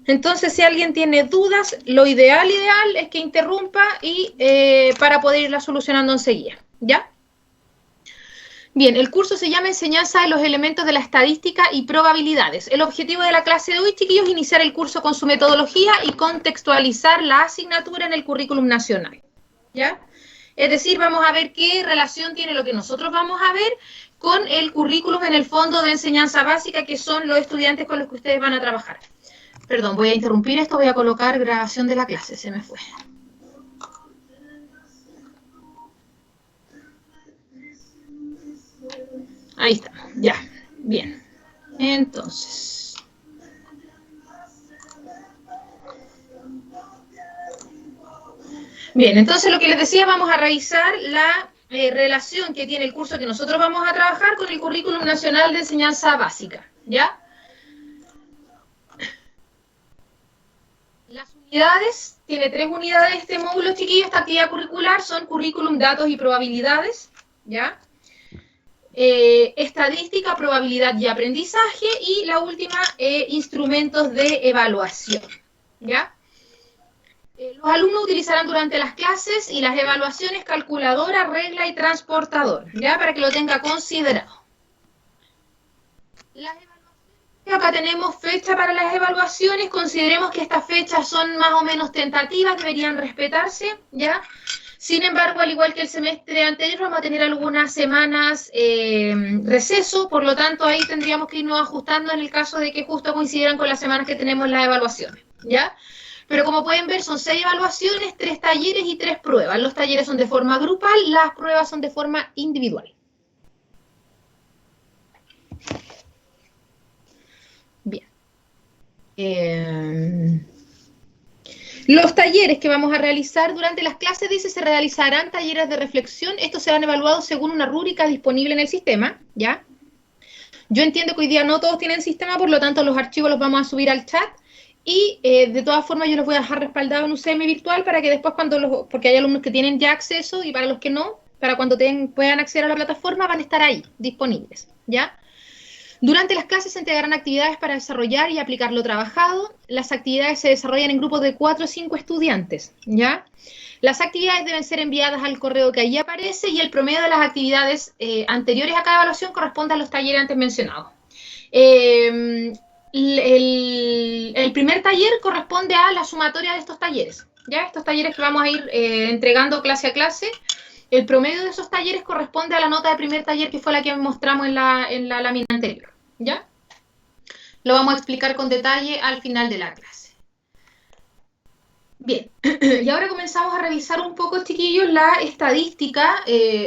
Entonces, si alguien tiene dudas, lo ideal es que interrumpa y para poder irla solucionando enseguida, ¿ya? Bien, el curso se llama Enseñanza de los elementos de la estadística y probabilidades. El objetivo de la clase de hoy, chiquillos, es iniciar el curso con su metodología y contextualizar la asignatura en el currículum nacional, ¿ya? Es decir, vamos a ver qué relación tiene lo que nosotros vamos a ver con el currículum en el fondo de enseñanza básica, que son los estudiantes con los que ustedes van a trabajar. Perdón, voy a interrumpir esto, voy a colocar grabación de la clase, se me fue. Ahí está, ya, bien. Entonces, bien, entonces lo que les decía, vamos a revisar la relación que tiene el curso que nosotros vamos a trabajar con el Currículum Nacional de Enseñanza Básica, ¿ya? Las unidades, tiene 3 unidades este módulo, chiquillos, esta actividad curricular son currículum, datos y probabilidades, ¿ya? Estadística, probabilidad y aprendizaje, y la última, instrumentos de evaluación, ¿ya? Los alumnos utilizarán durante las clases y las evaluaciones calculadora, regla y transportador, ¿ya? Para que lo tenga considerado. Las evaluaciones, acá tenemos fecha para las evaluaciones, consideremos que estas fechas son más o menos tentativas, deberían respetarse, ¿ya? Sin embargo, al igual que el semestre anterior, vamos a tener algunas semanas receso, por lo tanto ahí tendríamos que irnos ajustando en el caso de que justo coincidieran con las semanas que tenemos las evaluaciones, ¿ya? Pero como pueden ver, son 6 evaluaciones, 3 talleres y 3 pruebas. Los talleres son de forma grupal, las pruebas son de forma individual. Bien. Los talleres que vamos a realizar durante las clases, dice, se realizarán talleres de reflexión. Estos serán evaluados según una rúbrica disponible en el sistema, ¿ya? Yo entiendo que hoy día no todos tienen sistema, por lo tanto los archivos los vamos a subir al chat. Y de todas formas yo los voy a dejar respaldados en UCM virtual para que después porque hay alumnos que tienen ya acceso y para los que no, para cuando puedan acceder a la plataforma van a estar ahí, disponibles, ¿ya? Durante las clases se entregarán actividades para desarrollar y aplicar lo trabajado. Las actividades se desarrollan en grupos de 4 o 5 estudiantes, ¿ya? Las actividades deben ser enviadas al correo que ahí aparece y el promedio de las actividades anteriores a cada evaluación corresponde a los talleres antes mencionados. El primer taller corresponde a la sumatoria de estos talleres, ¿ya? Estos talleres que vamos a ir entregando clase a clase, el promedio de esos talleres corresponde a la nota de primer taller que fue la que mostramos en la lámina anterior, ¿ya? Lo vamos a explicar con detalle al final de la clase. Bien, y ahora comenzamos a revisar un poco, chiquillos, la estadística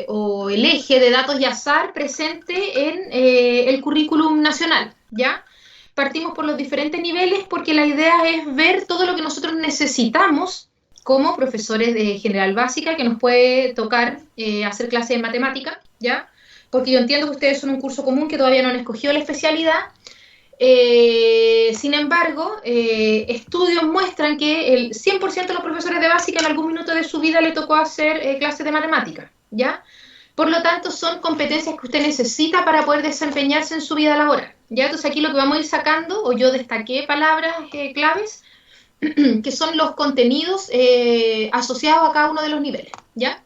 o el eje de datos y azar presente en el currículum nacional, ¿ya? Partimos por los diferentes niveles porque la idea es ver todo lo que nosotros necesitamos como profesores de general básica, que nos puede tocar hacer clases de matemática, ¿ya? Porque yo entiendo que ustedes son un curso común que todavía no han escogido la especialidad. Sin embargo, estudios muestran que el 100% de los profesores de básica en algún minuto de su vida le tocó hacer clases de matemática, ¿ya? Por lo tanto, son competencias que usted necesita para poder desempeñarse en su vida laboral, ¿ya? Entonces aquí lo que vamos a ir sacando, o yo destaqué palabras claves, que son los contenidos asociados a cada uno de los niveles, ¿ya?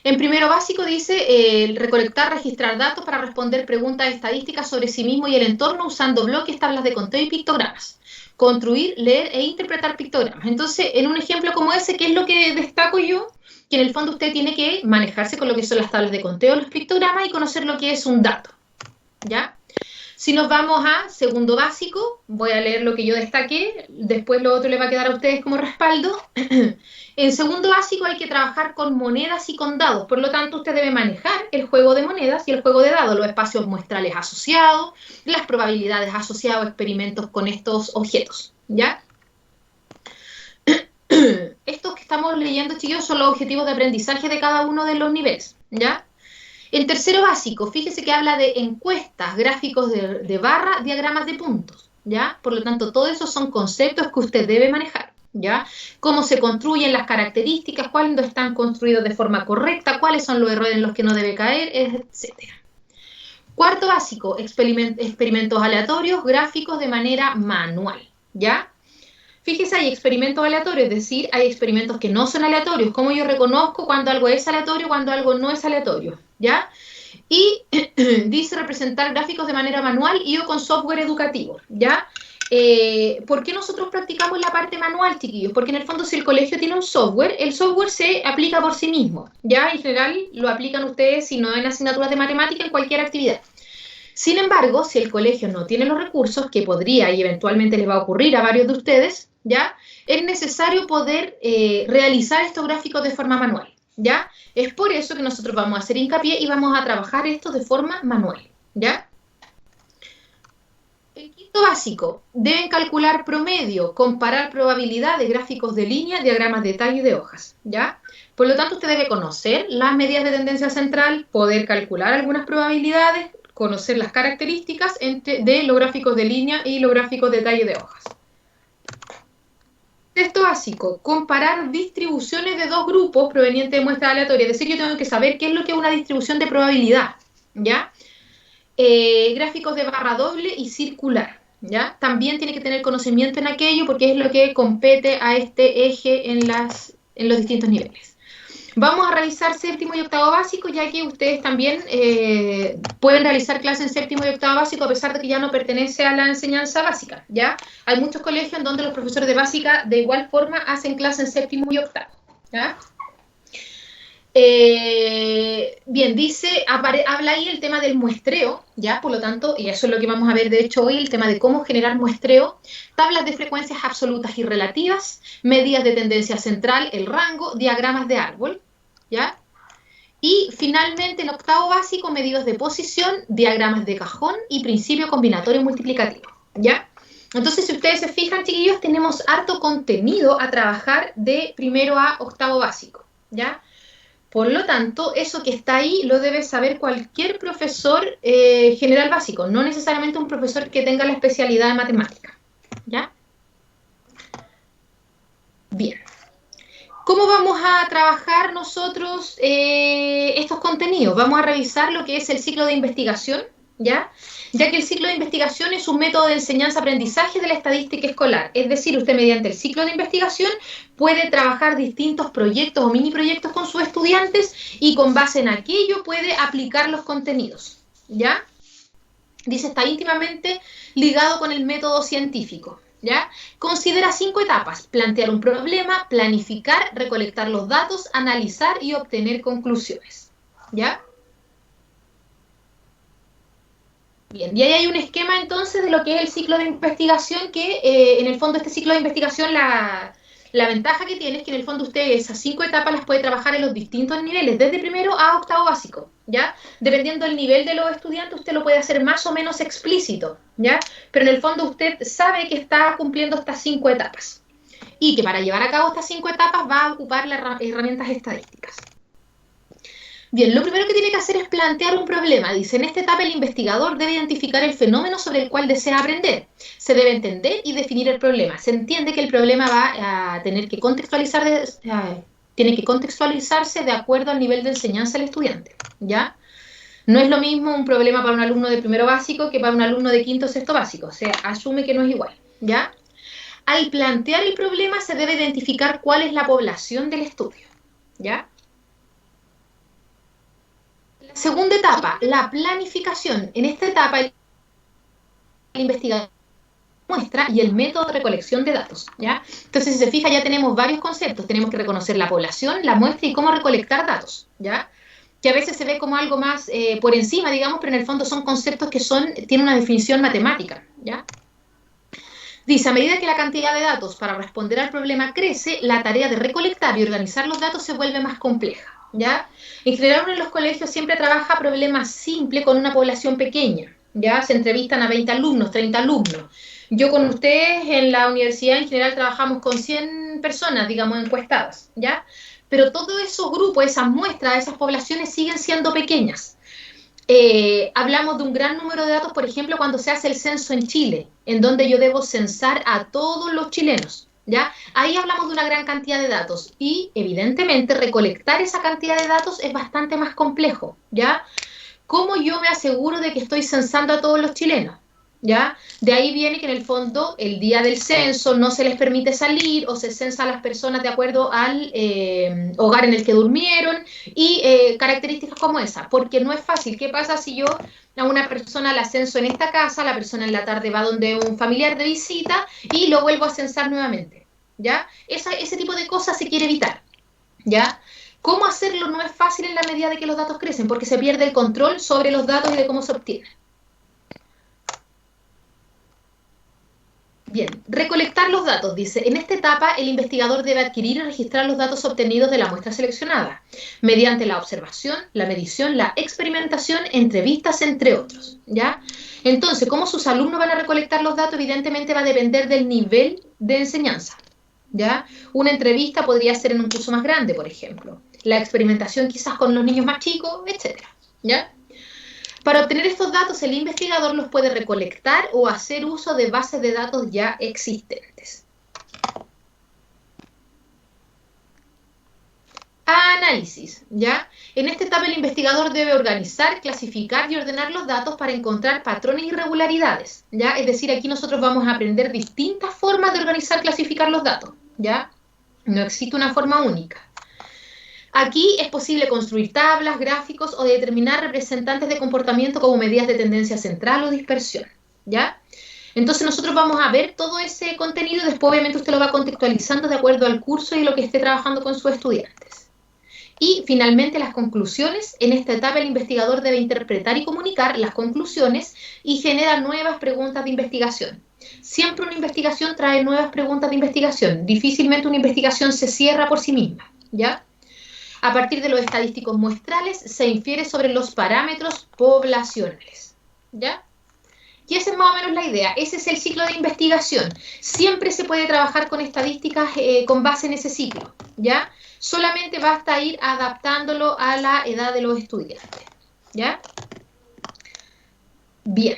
En primero básico dice recolectar, registrar datos para responder preguntas estadísticas sobre sí mismo y el entorno usando bloques, tablas de conteo y pictogramas. Construir, leer e interpretar pictogramas. Entonces, en un ejemplo como ese, ¿qué es lo que destaco yo? Que en el fondo usted tiene que manejarse con lo que son las tablas de conteo, los pictogramas y conocer lo que es un dato, ¿ya? Si nos vamos a segundo básico, voy a leer lo que yo destaqué, después lo otro le va a quedar a ustedes como respaldo. En segundo básico hay que trabajar con monedas y con dados, por lo tanto usted debe manejar el juego de monedas y el juego de dados, los espacios muestrales asociados, las probabilidades asociadas a experimentos con estos objetos, ¿ya? Estos que estamos leyendo, chicos, son los objetivos de aprendizaje de cada uno de los niveles, ¿ya? En tercero básico, fíjese que habla de encuestas, gráficos de barra, diagramas de puntos, ¿ya? Por lo tanto, todos esos son conceptos que usted debe manejar, ¿ya? Cómo se construyen las características, cuándo están construidos de forma correcta, cuáles son los errores en los que no debe caer, etc. Cuarto básico, experimentos aleatorios, gráficos de manera manual, ¿ya? fíjese, hay experimentos aleatorios, es decir, hay experimentos que no son aleatorios. ¿Cómo yo reconozco cuando algo es aleatorio, cuando algo no es aleatorio? ¿Ya? Y dice representar gráficos de manera manual y o con software educativo, ¿ya? ¿Por qué nosotros practicamos la parte manual, chiquillos? Porque en el fondo si el colegio tiene un software, el software se aplica por sí mismo, ¿ya? En general lo aplican ustedes, si no en asignaturas de matemática, en cualquier actividad. Sin embargo, si el colegio no tiene los recursos, que podría y eventualmente les va a ocurrir a varios de ustedes, ¿ya? Es necesario poder realizar estos gráficos de forma manual, ¿ya? Es por eso que nosotros vamos a hacer hincapié y vamos a trabajar esto de forma manual, ¿ya? El quinto básico, deben calcular promedio, comparar probabilidad de gráficos de línea, diagramas de tallo y de hojas, ¿ya? Por lo tanto, usted debe conocer las medidas de tendencia central, poder calcular algunas probabilidades, conocer las características de los gráficos de línea y los gráficos de tallo y de hojas. Sexto básico, comparar distribuciones de dos grupos provenientes de muestras aleatorias. Es decir, yo tengo que saber qué es lo que es una distribución de probabilidad, ¿ya? Gráficos de barra doble y circular, ¿ya? También tiene que tener conocimiento en aquello porque es lo que compete a este eje en los distintos niveles. Vamos a revisar séptimo y octavo básico, ya que ustedes también pueden realizar clases en séptimo y octavo básico a pesar de que ya no pertenece a la enseñanza básica, ¿ya? Hay muchos colegios en donde los profesores de básica de igual forma hacen clases en séptimo y octavo, ¿ya? Bien, dice, habla ahí el tema del muestreo, ¿ya? Por lo tanto, y eso es lo que vamos a ver de hecho hoy, el tema de cómo generar muestreo, tablas de frecuencias absolutas y relativas, medidas de tendencia central, el rango, diagramas de árbol, ¿ya? Y finalmente, en octavo básico, medidas de posición, diagramas de cajón y principio combinatorio multiplicativo, ¿ya? Entonces, si ustedes se fijan, chiquillos, tenemos harto contenido a trabajar de primero a octavo básico, ¿ya? Por lo tanto, eso que está ahí lo debe saber cualquier profesor general básico, no necesariamente un profesor que tenga la especialidad de matemática, ¿ya? Bien. ¿Cómo vamos a trabajar nosotros estos contenidos? Vamos a revisar lo que es el ciclo de investigación, ¿ya? Ya que el ciclo de investigación es un método de enseñanza-aprendizaje de la estadística escolar. Es decir, usted mediante el ciclo de investigación puede trabajar distintos proyectos o mini proyectos con sus estudiantes y con base en aquello puede aplicar los contenidos, ¿ya? Dice, está íntimamente ligado con el método científico, ¿ya? Considera 5 etapas: plantear un problema, planificar, recolectar los datos, analizar y obtener conclusiones, ¿ya? Bien, y ahí hay un esquema entonces de lo que es el ciclo de investigación que en el fondo este ciclo de investigación la ventaja que tiene es que en el fondo usted esas 5 etapas las puede trabajar en los distintos niveles, desde primero a octavo básico, ¿ya? Dependiendo del nivel de los estudiantes usted lo puede hacer más o menos explícito, ¿ya? Pero en el fondo usted sabe que está cumpliendo estas 5 etapas y que para llevar a cabo estas 5 etapas va a ocupar las herramientas estadísticas. Bien, lo primero que tiene que hacer es plantear un problema. Dice, en esta etapa el investigador debe identificar el fenómeno sobre el cual desea aprender. Se debe entender y definir el problema. Se entiende que el problema va a tener que tiene que contextualizarse de acuerdo al nivel de enseñanza del estudiante, ¿ya? No es lo mismo un problema para un alumno de primero básico que para un alumno de quinto o sexto básico. O sea, asume que no es igual, ¿ya? Al plantear el problema se debe identificar cuál es la población del estudio, ¿ya? Segunda etapa, la planificación. En esta etapa, el investigador muestra y el método de recolección de datos, ¿ya? Entonces, si se fija, ya tenemos varios conceptos. Tenemos que reconocer la población, la muestra y cómo recolectar datos, ¿ya? Que a veces se ve como algo más por encima, digamos, pero en el fondo son conceptos que tienen una definición matemática, ¿ya? Dice, a medida que la cantidad de datos para responder al problema crece, la tarea de recolectar y organizar los datos se vuelve más compleja, ¿ya? En general, uno en los colegios siempre trabaja problemas simples con una población pequeña, ¿ya? Se entrevistan a 20 alumnos, 30 alumnos. Yo con ustedes en la universidad en general trabajamos con 100 personas, digamos, encuestadas, ¿ya? Pero todos esos grupos, esas muestras, esas poblaciones siguen siendo pequeñas. Hablamos de un gran número de datos, por ejemplo, cuando se hace el censo en Chile, en donde yo debo censar a todos los chilenos, ¿ya? Ahí hablamos de una gran cantidad de datos y, evidentemente, recolectar esa cantidad de datos es bastante más complejo, ¿ya? ¿Cómo yo me aseguro de que estoy censando a todos los chilenos? ¿ya? De ahí viene que en el fondo el día del censo no se les permite salir o se censa a las personas de acuerdo al hogar en el que durmieron y características como esa, porque no es fácil. ¿Qué pasa si yo a una persona la censo en esta casa, la persona en la tarde va donde un familiar de visita y lo vuelvo a censar nuevamente? ¿Ya? Ese tipo de cosas se quiere evitar, ¿ya? ¿Cómo hacerlo? No es fácil en la medida de que los datos crecen, porque se pierde el control sobre los datos y de cómo se obtienen. Bien, recolectar los datos, dice. En esta etapa, el investigador debe adquirir y registrar los datos obtenidos de la muestra seleccionada, mediante la observación, la medición, la experimentación, entrevistas, entre otros, ¿ya? Entonces, ¿cómo sus alumnos van a recolectar los datos? Evidentemente va a depender del nivel de enseñanza, ¿ya? Una entrevista podría ser en un curso más grande, por ejemplo. La experimentación quizás con los niños más chicos, etcétera, ¿ya? Para obtener estos datos, el investigador los puede recolectar o hacer uso de bases de datos ya existentes. Análisis, ¿ya? En esta etapa el investigador debe organizar, clasificar y ordenar los datos para encontrar patrones y irregularidades, ¿ya? Es decir, aquí nosotros vamos a aprender distintas formas de organizar, clasificar los datos, ¿ya? No existe una forma única. Aquí es posible construir tablas, gráficos o determinar representantes de comportamiento como medidas de tendencia central o dispersión, ¿ya? Entonces nosotros vamos a ver todo ese contenido, después obviamente usted lo va contextualizando de acuerdo al curso y lo que esté trabajando con sus estudiantes. Y finalmente las conclusiones. En esta etapa el investigador debe interpretar y comunicar las conclusiones y genera nuevas preguntas de investigación. Siempre una investigación trae nuevas preguntas de investigación. Difícilmente una investigación se cierra por sí misma, ¿ya? A partir de los estadísticos muestrales se infiere sobre los parámetros poblacionales, ¿ya? Y esa es más o menos la idea. Ese es el ciclo de investigación. Siempre se puede trabajar con estadísticas con base en ese ciclo, ¿ya? Solamente basta ir adaptándolo a la edad de los estudiantes, ¿ya? Bien.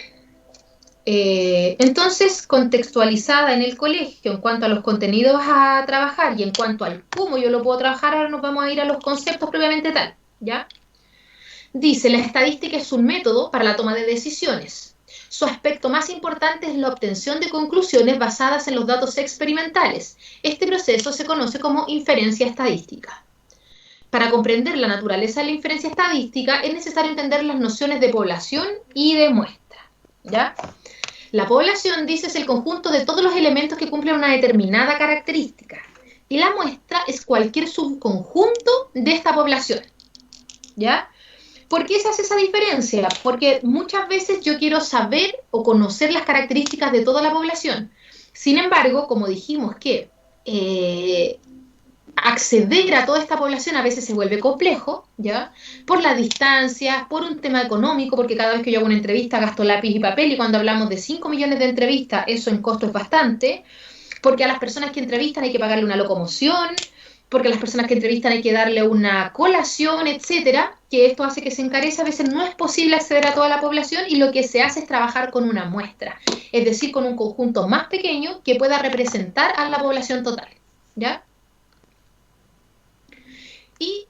Entonces, contextualizada en el colegio en cuanto a los contenidos a trabajar y en cuanto al cómo yo lo puedo trabajar, ahora nos vamos a ir a los conceptos propiamente tal, ¿ya? Dice, la estadística es un método para la toma de decisiones. Su aspecto más importante es la obtención de conclusiones basadas en los datos experimentales. Este proceso se conoce como inferencia estadística. Para comprender la naturaleza de la inferencia estadística es necesario entender las nociones de población y de muestra, ¿ya? La población, dice, es el conjunto de todos los elementos que cumplen una determinada característica. Y la muestra es cualquier subconjunto de esta población, ¿ya? ¿Por qué se hace esa diferencia? Porque muchas veces yo quiero saber o conocer las características de toda la población. Sin embargo, como dijimos que acceder a toda esta población a veces se vuelve complejo, ¿ya? Por las distancias, por un tema económico, porque cada vez que yo hago una entrevista gasto lápiz y papel y cuando hablamos de 5 millones de entrevistas, eso en costo es bastante, porque a las personas que entrevistan hay que pagarle una locomoción, porque a las personas que entrevistan hay que darle una colación, etcétera, que esto hace que se encarece. A veces no es posible acceder a toda la población y lo que se hace es trabajar con una muestra, es decir, con un conjunto más pequeño que pueda representar a la población total, ¿ya? Y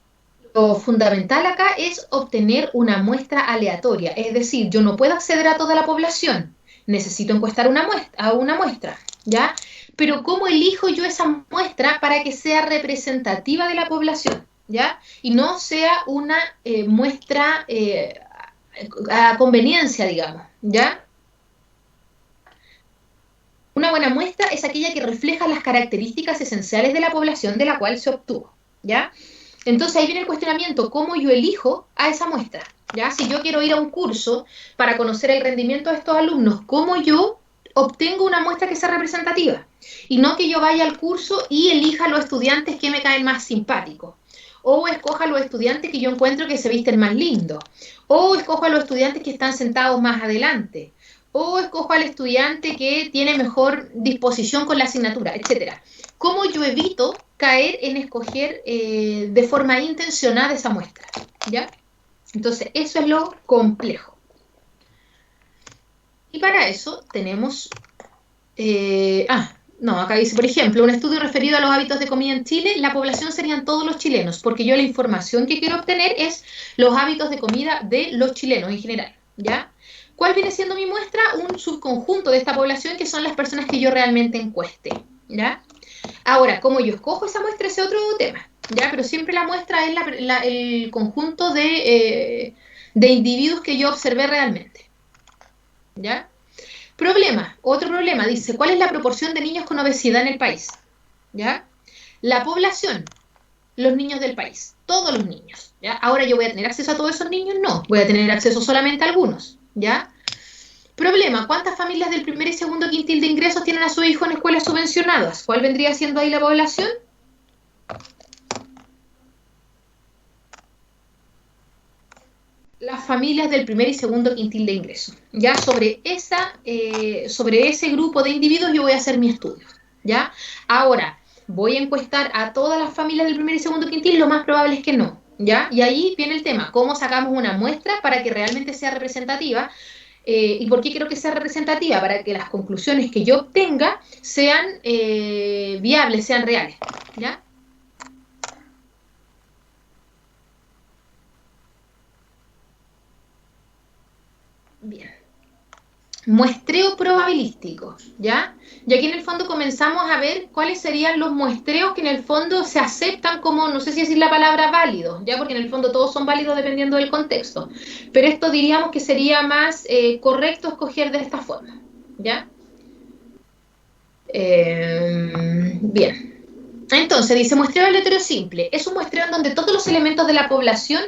lo fundamental acá es obtener una muestra aleatoria, es decir, yo no puedo acceder a toda la población, necesito encuestar a una muestra, ¿ya? Pero ¿cómo elijo yo esa muestra para que sea representativa de la población, ¿ya? Y no sea una muestra a conveniencia, digamos, ¿ya? Una buena muestra es aquella que refleja las características esenciales de la población de la cual se obtuvo, ¿ya? Entonces ahí viene el cuestionamiento, ¿cómo yo elijo a esa muestra? ¿Ya? Si yo quiero ir a un curso para conocer el rendimiento de estos alumnos, ¿cómo yo obtengo una muestra que sea representativa? Y no que yo vaya al curso y elija a los estudiantes que me caen más simpáticos. O escoja a los estudiantes que yo encuentro que se visten más lindos. O escoja a los estudiantes que están sentados más adelante. O escojo al estudiante que tiene mejor disposición con la asignatura, etcétera. ¿Cómo yo evito caer en escoger de forma intencionada esa muestra? ¿Ya? Entonces, eso es lo complejo. Y para eso tenemos... acá dice, por ejemplo, un estudio referido a los hábitos de comida en Chile, la población serían todos los chilenos, porque yo la información que quiero obtener es los hábitos de comida de los chilenos en general, ¿ya? ¿Cuál viene siendo mi muestra? Un subconjunto de esta población que son las personas que yo realmente encueste, ¿ya? Ahora, ¿cómo yo escojo esa muestra? Ese otro tema, ¿ya? Pero siempre la muestra es el conjunto de individuos que yo observé realmente, ¿ya? Problema, otro problema, dice, ¿cuál es la proporción de niños con obesidad en el país? ¿Ya? La población, los niños del país, todos los niños, ¿ya? Ahora yo voy a tener acceso a todos esos niños, no, voy a tener acceso solamente a algunos, ¿ya? Problema, ¿cuántas familias del primer y segundo quintil de ingresos tienen a su hijo en escuelas subvencionadas? ¿Cuál vendría siendo ahí la población? Las familias del primer y segundo quintil de ingresos. Ya sobre ese grupo de individuos yo voy a hacer mi estudio. ¿Ya? Ahora, ¿voy a encuestar a todas las familias del primer y segundo quintil? Lo más probable es que no. ¿Ya? Y ahí viene el tema, ¿cómo sacamos una muestra para que realmente sea representativa? ¿Y por qué quiero que sea representativa? Para que las conclusiones que yo obtenga sean viables, sean reales. ¿Ya? Bien. Muestreo probabilístico, ¿ya? Y aquí en el fondo comenzamos a ver cuáles serían los muestreos que en el fondo se aceptan como, no sé si decir la palabra válidos, ¿ya? Porque en el fondo todos son válidos dependiendo del contexto. Pero esto diríamos que sería más correcto escoger de esta forma, ¿ya? Bien. Entonces, dice muestreo aleatorio simple. Es un muestreo en donde todos los elementos de la población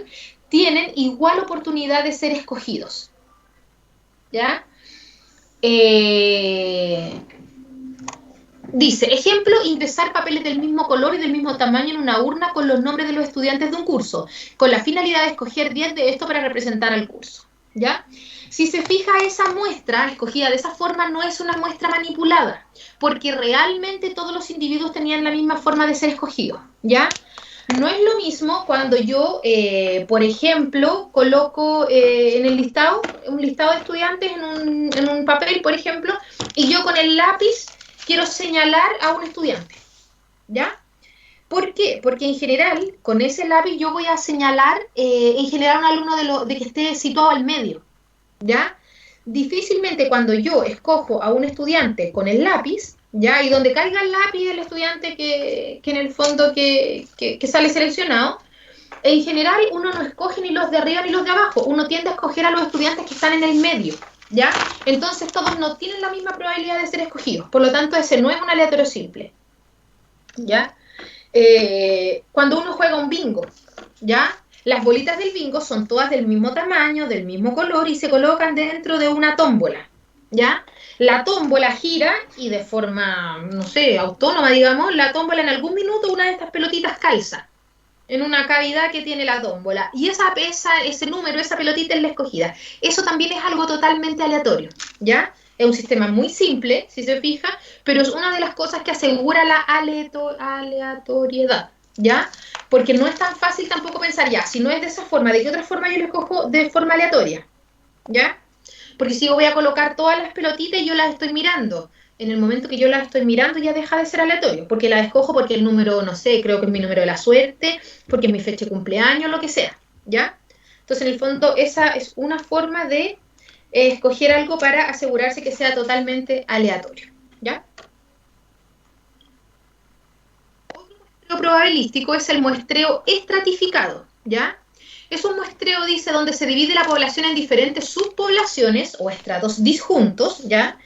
tienen igual oportunidad de ser escogidos, ¿ya? Eh, Dice, ejemplo, ingresar papeles del mismo color y del mismo tamaño en una urna con los nombres de los estudiantes de un curso, con la finalidad de escoger 10 de esto para representar al curso. ¿Ya? Si se fija, esa muestra escogida de esa forma no es una muestra manipulada, porque realmente todos los individuos tenían la misma forma de ser escogidos. ¿Ya? No es lo mismo cuando yo, por ejemplo, coloco en el listado, un listado de estudiantes en un papel, por ejemplo, y yo con el lápiz quiero señalar a un estudiante, ¿ya? ¿Por qué? Porque en general, con ese lápiz yo voy a señalar, en general, a un alumno de que esté situado al medio, ¿ya? Difícilmente cuando yo escojo a un estudiante con el lápiz, ¿ya? Y donde caiga el lápiz el estudiante que en el fondo que sale seleccionado, en general uno no escoge ni los de arriba ni los de abajo, uno tiende a escoger a los estudiantes que están en el medio, ¿ya? Entonces todos no tienen la misma probabilidad de ser escogidos, por lo tanto ese no es un aleatorio simple, ¿ya? Cuando uno juega un bingo, ¿ya? Las bolitas del bingo son todas del mismo tamaño, del mismo color y se colocan dentro de una tómbola, ¿ya? La tómbola gira y de forma, no sé, autónoma, digamos, la tómbola en algún minuto una de estas pelotitas calza en una cavidad que tiene la tómbola. Y esa pesa, ese número, esa pelotita es la escogida. Eso también es algo totalmente aleatorio, ¿ya? Es un sistema muy simple, si se fija, pero es una de las cosas que asegura la aleatoriedad, ¿ya? Porque no es tan fácil tampoco pensar, ya, si no es de esa forma, ¿de qué otra forma yo lo escojo de forma aleatoria? ¿Ya? Porque si yo voy a colocar todas las pelotitas y yo las estoy mirando, en el momento que yo las estoy mirando ya deja de ser aleatorio, porque las escojo porque el número, no sé, creo que es mi número de la suerte, porque es mi fecha de cumpleaños, lo que sea, ¿ya? Entonces, en el fondo, esa es una forma de escoger algo para asegurarse que sea totalmente aleatorio, ¿ya? Lo probabilístico es el muestreo estratificado, ¿ya? Es un muestreo, dice, donde se divide la población en diferentes subpoblaciones o estratos disjuntos, ¿ya?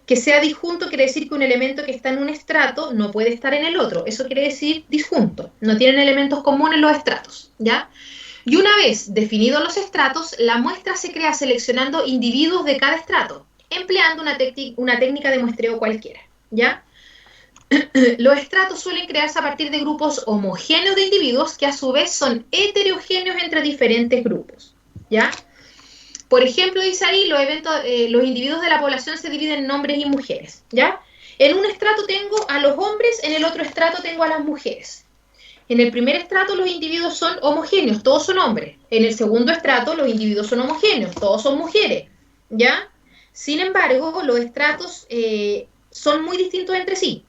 Que sea disjunto quiere decir que un elemento que está en un estrato no puede estar en el otro. Eso quiere decir disjunto. No tienen elementos comunes los estratos, ¿ya? Y una vez definidos los estratos, la muestra se crea seleccionando individuos de cada estrato, empleando una técnica de muestreo cualquiera, ¿ya? Los estratos suelen crearse a partir de grupos homogéneos de individuos que a su vez son heterogéneos entre diferentes grupos, ¿ya? Por ejemplo, dice ahí, los individuos de la población se dividen en hombres y mujeres, ¿ya? En un estrato tengo a los hombres, en el otro estrato tengo a las mujeres. En el primer estrato los individuos son homogéneos, todos son hombres. En el segundo estrato los individuos son homogéneos, todos son mujeres, ¿ya? Sin embargo, los estratos son muy distintos entre sí,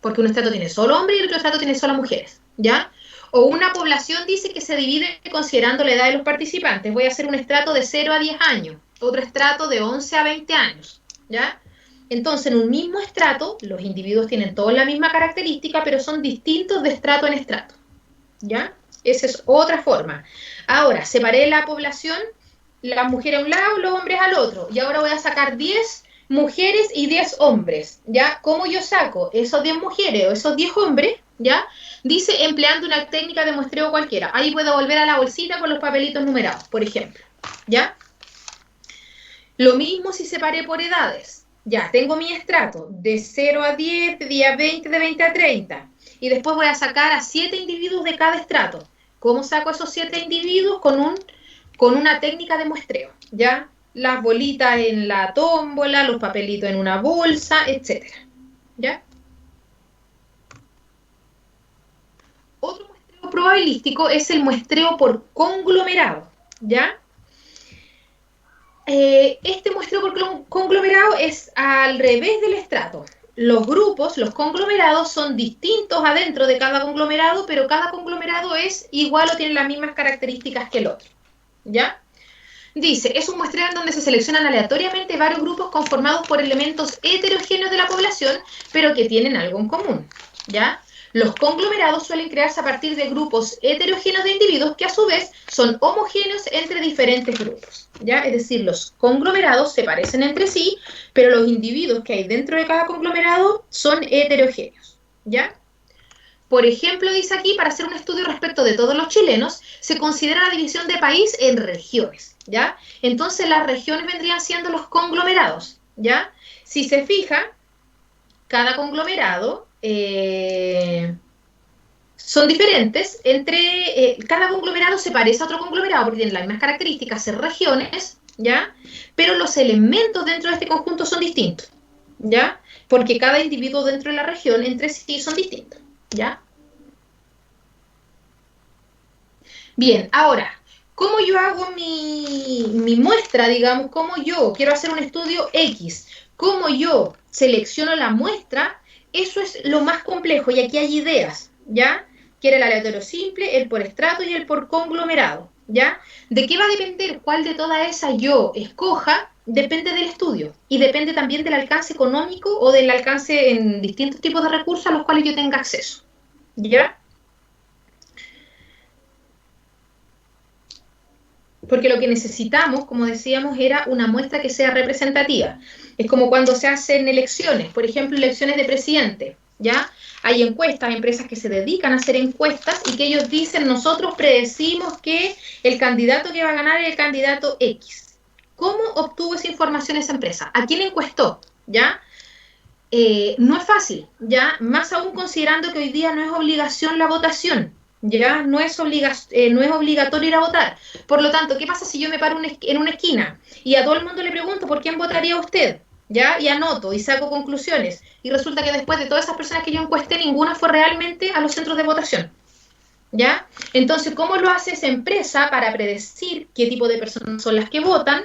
porque un estrato tiene solo hombres y el otro estrato tiene solo mujeres, ¿ya? O una población dice que se divide considerando la edad de los participantes. Voy a hacer un estrato de 0 a 10 años, otro estrato de 11 a 20 años, ¿ya? Entonces, en un mismo estrato, los individuos tienen todos la misma característica, pero son distintos de estrato en estrato, ¿ya? Esa es otra forma. Ahora, separé la población, las mujeres a un lado, los hombres al otro, y ahora voy a sacar 10 mujeres y 10 hombres, ¿ya? ¿Cómo yo saco esos 10 mujeres o esos 10 hombres, ¿ya? Dice empleando una técnica de muestreo cualquiera. Ahí puedo volver a la bolsita con los papelitos numerados, por ejemplo, ¿ya? Lo mismo si separé por edades. Ya, tengo mi estrato de 0 a 10, de 10 a 20, de 20 a 30. Y después voy a sacar a 7 individuos de cada estrato. ¿Cómo saco esos 7 individuos? Con una técnica de muestreo, ¿ya? Las bolitas en la tómbola, los papelitos en una bolsa, etcétera, ¿ya? Otro muestreo probabilístico es el muestreo por conglomerado, ¿ya? Este muestreo por conglomerado es al revés del estrato. Los grupos, los conglomerados, son distintos adentro de cada conglomerado, pero cada conglomerado es igual o tiene las mismas características que el otro, ¿ya? Dice, es un muestreo en donde se seleccionan aleatoriamente varios grupos conformados por elementos heterogéneos de la población, pero que tienen algo en común, ¿ya? Los conglomerados suelen crearse a partir de grupos heterogéneos de individuos que a su vez son homogéneos entre diferentes grupos, ¿ya? Es decir, los conglomerados se parecen entre sí, pero los individuos que hay dentro de cada conglomerado son heterogéneos, ¿ya? Por ejemplo, dice aquí, para hacer un estudio respecto de todos los chilenos, se considera la división de país en regiones, ¿ya? Entonces las regiones vendrían siendo los conglomerados, ¿ya? Si se fija, cada conglomerado son diferentes, cada conglomerado se parece a otro conglomerado porque tienen las mismas características, ser regiones, ¿ya? Pero los elementos dentro de este conjunto son distintos, ¿ya? Porque cada individuo dentro de la región entre sí son distintos, ¿ya? Bien, ahora, ¿cómo yo hago mi muestra, digamos? ¿Cómo yo quiero hacer un estudio X? ¿Cómo yo selecciono la muestra? Eso es lo más complejo y aquí hay ideas, ¿ya? Que era el aleatorio simple, el por estrato y el por conglomerado, ¿ya? ¿De qué va a depender cuál de todas esas yo escoja? Depende del estudio y depende también del alcance económico o del alcance en distintos tipos de recursos a los cuales yo tenga acceso, ¿ya? Porque lo que necesitamos, como decíamos, era una muestra que sea representativa. Es como cuando se hacen elecciones, por ejemplo, elecciones de presidente, ¿ya? Hay encuestas, empresas que se dedican a hacer encuestas y que ellos dicen, nosotros predecimos que el candidato que va a ganar es el candidato X. ¿Cómo obtuvo esa información esa empresa? ¿A quién encuestó? ¿Ya? No es fácil, ¿ya? Más aún considerando que hoy día no es obligación la votación, ¿ya? No es obligatorio ir a votar. Por lo tanto, ¿qué pasa si yo me paro en una esquina y a todo el mundo le pregunto por quién votaría usted? ¿Ya? Y anoto y saco conclusiones. Y resulta que después de todas esas personas que yo encuesté, ninguna fue realmente a los centros de votación, ¿ya? Entonces, ¿cómo lo hace esa empresa para predecir qué tipo de personas son las que votan?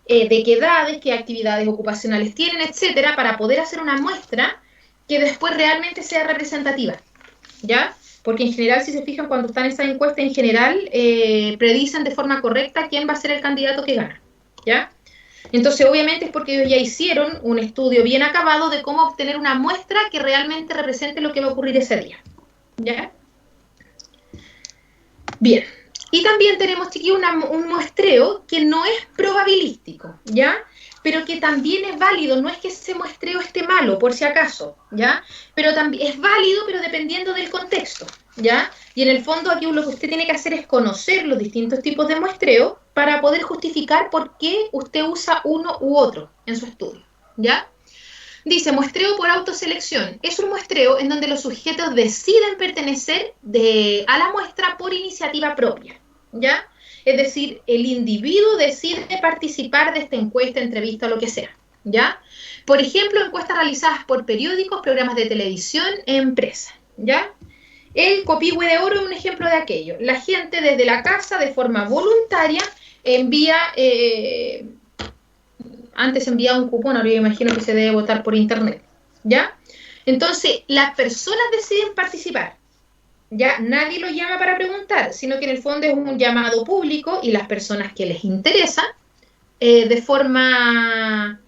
De qué edades, qué actividades ocupacionales tienen, etcétera, para poder hacer una muestra que después realmente sea representativa, ¿ya? Porque en general, si se fijan, cuando están esas encuestas, en general predicen de forma correcta quién va a ser el candidato que gana, ¿ya? Entonces, obviamente es porque ellos ya hicieron un estudio bien acabado de cómo obtener una muestra que realmente represente lo que va a ocurrir ese día, ¿ya? Bien, y también tenemos, chiquillos, un muestreo que no es probabilístico, ¿ya? Pero que también es válido, no es que ese muestreo esté malo, por si acaso, ¿ya? Pero también es válido, pero dependiendo del contexto, ¿ya? Y en el fondo aquí lo que usted tiene que hacer es conocer los distintos tipos de muestreo para poder justificar por qué usted usa uno u otro en su estudio, ¿ya? Dice, muestreo por autoselección. Es un muestreo en donde los sujetos deciden pertenecer a la muestra por iniciativa propia, ¿ya? Es decir, el individuo decide participar de esta encuesta, entrevista o lo que sea, ¿ya? Por ejemplo, encuestas realizadas por periódicos, programas de televisión, empresas, ¿ya? El copihue de oro es un ejemplo de aquello. La gente desde la casa, de forma voluntaria, envía... antes enviaba un cupón, ahora yo imagino que se debe votar por internet, ¿ya? Entonces, las personas deciden participar, ¿ya? Nadie lo llama para preguntar, sino que en el fondo es un llamado público y las personas que les interesa de forma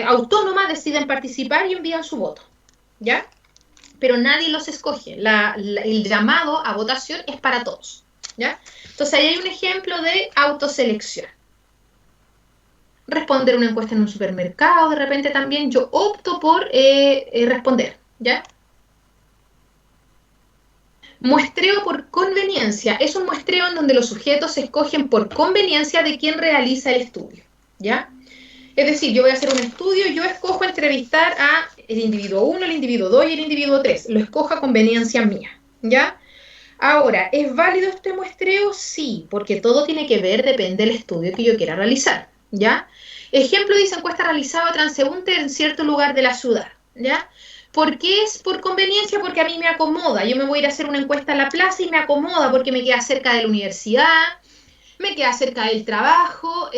autónoma deciden participar y envían su voto, ¿ya? Pero nadie los escoge. El llamado a votación es para todos, ¿ya? Entonces ahí hay un ejemplo de autoselección. Responder una encuesta en un supermercado, de repente también yo opto por responder, ¿ya? Muestreo por conveniencia. Es un muestreo en donde los sujetos se escogen por conveniencia de quien realiza el estudio, ¿ya? Es decir, yo voy a hacer un estudio, yo escojo entrevistar a el individuo 1, el individuo 2 y el individuo 3. Lo escojo a conveniencia mía, ¿ya? Ahora, ¿es válido este muestreo? Sí, porque todo tiene que ver, depende del estudio que yo quiera realizar, ¿ya? Ejemplo, dice encuesta realizada a transeúnte en cierto lugar de la ciudad, ¿ya? ¿Por qué es por conveniencia? Porque a mí me acomoda. Yo me voy a ir a hacer una encuesta en la plaza y me acomoda porque me queda cerca de la universidad, me queda cerca del trabajo,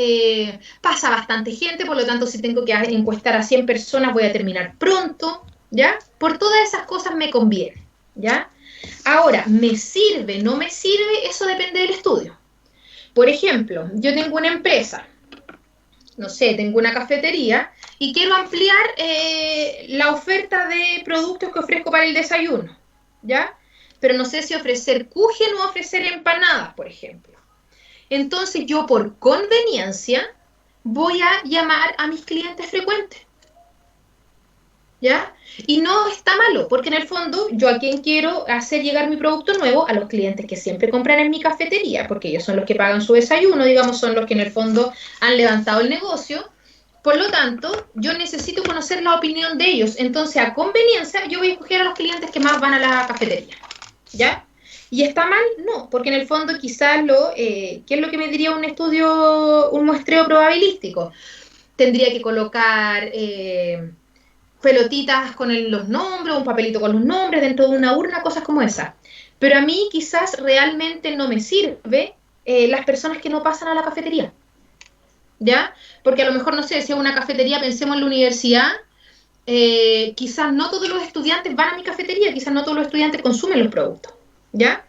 pasa bastante gente, por lo tanto, si tengo que encuestar a 100 personas voy a terminar pronto, ¿ya? Por todas esas cosas me conviene, ¿ya? Ahora, ¿me sirve, no me sirve? Eso depende del estudio. Por ejemplo, yo tengo una empresa, no sé, tengo una cafetería y quiero ampliar la oferta de productos que ofrezco para el desayuno, ¿ya? Pero no sé si ofrecer kuchen o ofrecer empanadas, por ejemplo. Entonces yo por conveniencia voy a llamar a mis clientes frecuentes, ¿ya? Y no está malo, porque en el fondo yo a quien quiero hacer llegar mi producto nuevo, a los clientes que siempre compran en mi cafetería, porque ellos son los que pagan su desayuno, digamos, son los que en el fondo han levantado el negocio. Por lo tanto, yo necesito conocer la opinión de ellos. Entonces, a conveniencia, yo voy a escoger a los clientes que más van a la cafetería, ¿ya? ¿Y está mal? No, porque en el fondo quizás ¿qué es lo que me diría un estudio, un muestreo probabilístico? Tendría que colocar pelotitas con los nombres, un papelito con los nombres dentro de una urna, cosas como esas. Pero a mí quizás realmente no me sirve las personas que no pasan a la cafetería, ¿ya? Porque a lo mejor, no sé, si es una cafetería, pensemos en la universidad, quizás no todos los estudiantes van a mi cafetería, quizás no todos los estudiantes consumen los productos, ¿ya?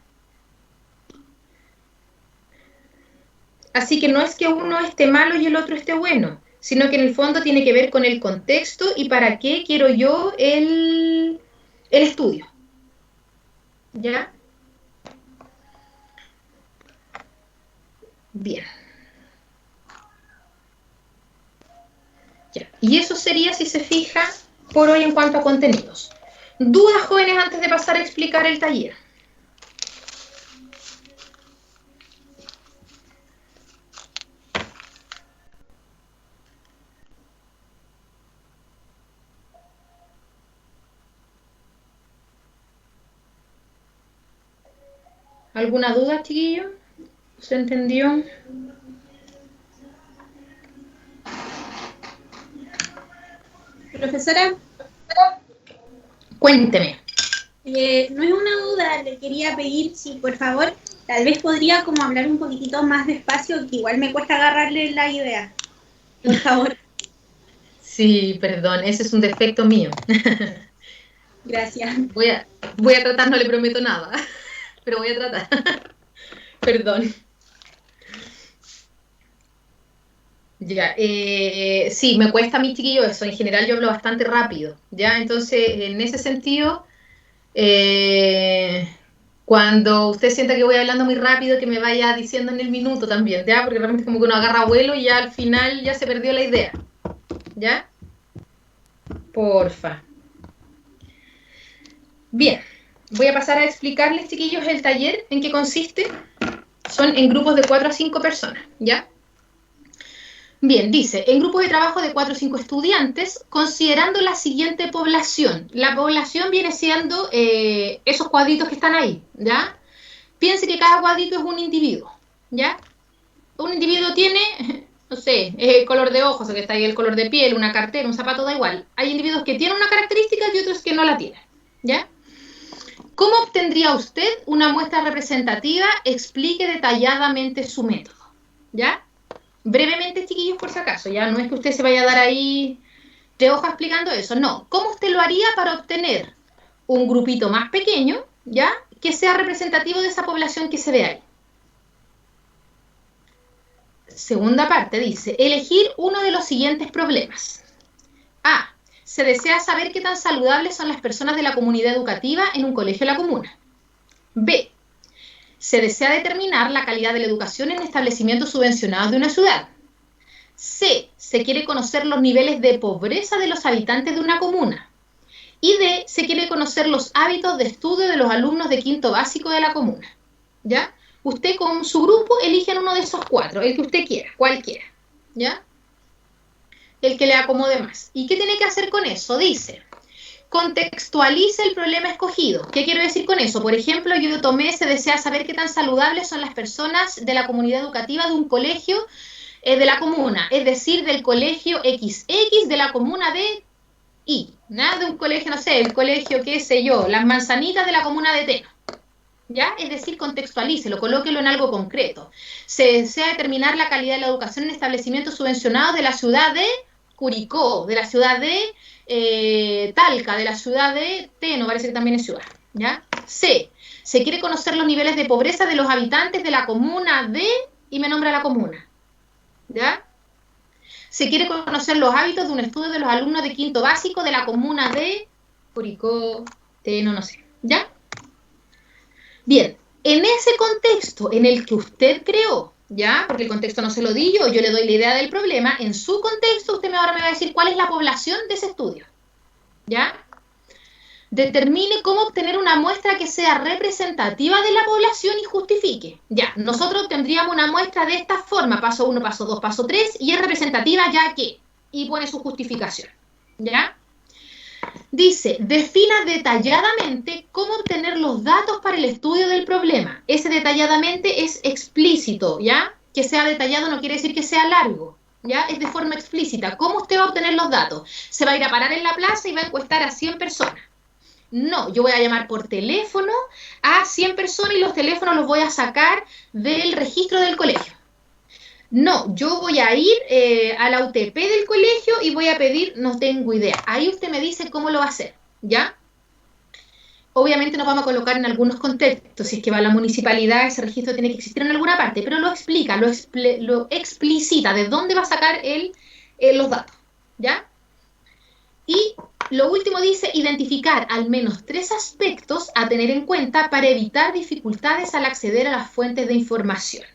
Así que no es que uno esté malo y el otro esté bueno, sino que en el fondo tiene que ver con el contexto y para qué quiero yo el estudio, ¿ya? Bien, ya. Y eso sería, si se fija, por hoy en cuanto a contenidos. ¿Dudas, jóvenes, antes de pasar a explicar el taller? ¿Alguna duda, chiquillo? ¿Se entendió? Profesora, Cuénteme. no es una duda, le quería pedir si por favor tal vez podría como hablar un poquitito más despacio, que igual me cuesta agarrarle la idea. Por favor, Sí, perdón, ese es un defecto mío. gracias. Voy a tratar, no le prometo nada, pero voy a tratar. Perdón. Ya, sí, me cuesta a mi chiquillo eso. En general yo hablo bastante rápido, ¿ya? Entonces, en ese sentido, eh, cuando usted sienta que voy hablando muy rápido, que me vaya diciendo en el minuto también, ¿ya? Porque realmente como que uno agarra vuelo y ya al final ya se perdió la idea, ¿ya? Porfa. Bien, voy a pasar a explicarles, chiquillos, el taller, en qué consiste. Son en grupos de 4 a 5 personas, ¿ya? Bien, dice, en grupos de trabajo de 4 o 5 estudiantes, considerando la siguiente población. La población viene siendo esos cuadritos que están ahí, ¿ya? Piense que cada cuadrito es un individuo, ¿ya? Un individuo tiene, no sé, el color de ojos, o que está ahí el color de piel, una cartera, un zapato, da igual. Hay individuos que tienen una característica y otros que no la tienen, ¿ya? ¿Cómo obtendría usted una muestra representativa? Explique detalladamente su método, ¿ya? Brevemente, chiquillos, por si acaso, ya no es que usted se vaya a dar ahí de hoja explicando eso, no. ¿Cómo usted lo haría para obtener un grupito más pequeño, ya, que sea representativo de esa población que se ve ahí? Segunda parte dice, elegir uno de los siguientes problemas. A. Se desea saber qué tan saludables son las personas de la comunidad educativa en un colegio de la comuna. B. Se desea determinar la calidad de la educación en establecimientos subvencionados de una ciudad. C. Se quiere conocer los niveles de pobreza de los habitantes de una comuna. Y D. Se quiere conocer los hábitos de estudio de los alumnos de quinto básico de la comuna. ¿Ya? Usted con su grupo eligen uno de esos cuatro, el que usted quiera, cualquiera. ¿Ya? El que le acomode más. ¿Y qué tiene que hacer con eso? Dice, contextualice el problema escogido. ¿Qué quiero decir con eso? Por ejemplo, yo tomé, se desea saber qué tan saludables son las personas de la comunidad educativa de un colegio de la comuna, es decir, del colegio XX de la comuna de I. Nada de un colegio, no sé, el colegio, qué sé yo, las manzanitas de la comuna de Teno. ¿Ya? Es decir, contextualícelo, colóquelo en algo concreto. Se desea determinar la calidad de la educación en establecimientos subvencionados de la ciudad de Curicó, de la ciudad de Talca, de la ciudad de Teno, parece que también es ciudad. ¿Ya? C. Se quiere conocer los niveles de pobreza de los habitantes de la comuna de, y me nombra la comuna. ¿Ya? Se quiere conocer los hábitos de un estudio de los alumnos de quinto básico de la comuna de Curicó, Teno, no sé. ¿Ya? Bien, en ese contexto en el que usted creó, ¿ya? Porque el contexto no se lo di yo le doy la idea del problema, en su contexto usted ahora me va a decir cuál es la población de ese estudio, ¿ya? Determine cómo obtener una muestra que sea representativa de la población y justifique. Ya, nosotros tendríamos una muestra de esta forma, paso 1, paso 2, paso 3, y es representativa ya que, y pone su justificación, ¿ya? Dice, defina detalladamente cómo obtener los datos para el estudio del problema. Ese detalladamente es explícito, ¿ya? Que sea detallado no quiere decir que sea largo, ¿ya? Es de forma explícita. ¿Cómo usted va a obtener los datos? ¿Se va a ir a parar en la plaza y va a encuestar a 100 personas? No, yo voy a llamar por teléfono a 100 personas y los teléfonos los voy a sacar del registro del colegio. No, yo voy a ir a la UTP del colegio y voy a pedir, no tengo idea. Ahí usted me dice cómo lo va a hacer, ¿ya? Obviamente nos vamos a colocar en algunos contextos. Si es que va a la municipalidad, ese registro tiene que existir en alguna parte, pero lo explica, lo explicita de dónde va a sacar los datos, ¿ya? Y lo último dice identificar al menos 3 aspectos a tener en cuenta para evitar dificultades al acceder a las fuentes de información.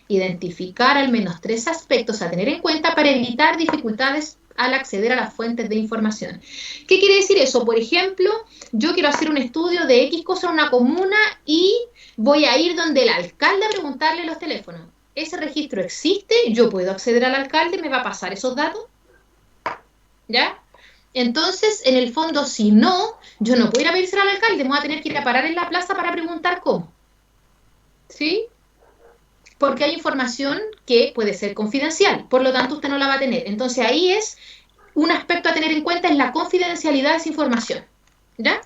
Identificar al menos 3 aspectos a tener en cuenta para evitar dificultades al acceder a las fuentes de información. ¿Qué quiere decir eso? Por ejemplo, yo quiero hacer un estudio de X cosa en una comuna y voy a ir donde el alcalde a preguntarle los teléfonos. ¿Ese registro existe? ¿Yo puedo acceder al alcalde? ¿Me va a pasar esos datos? ¿Ya? Entonces, en el fondo, si no, yo no puedo ir a pedirse al alcalde, me voy a tener que ir a parar en la plaza para preguntar cómo. ¿Sí? Porque hay información que puede ser confidencial, por lo tanto usted no la va a tener. Entonces ahí es un aspecto a tener en cuenta en la confidencialidad de esa información. ¿Ya?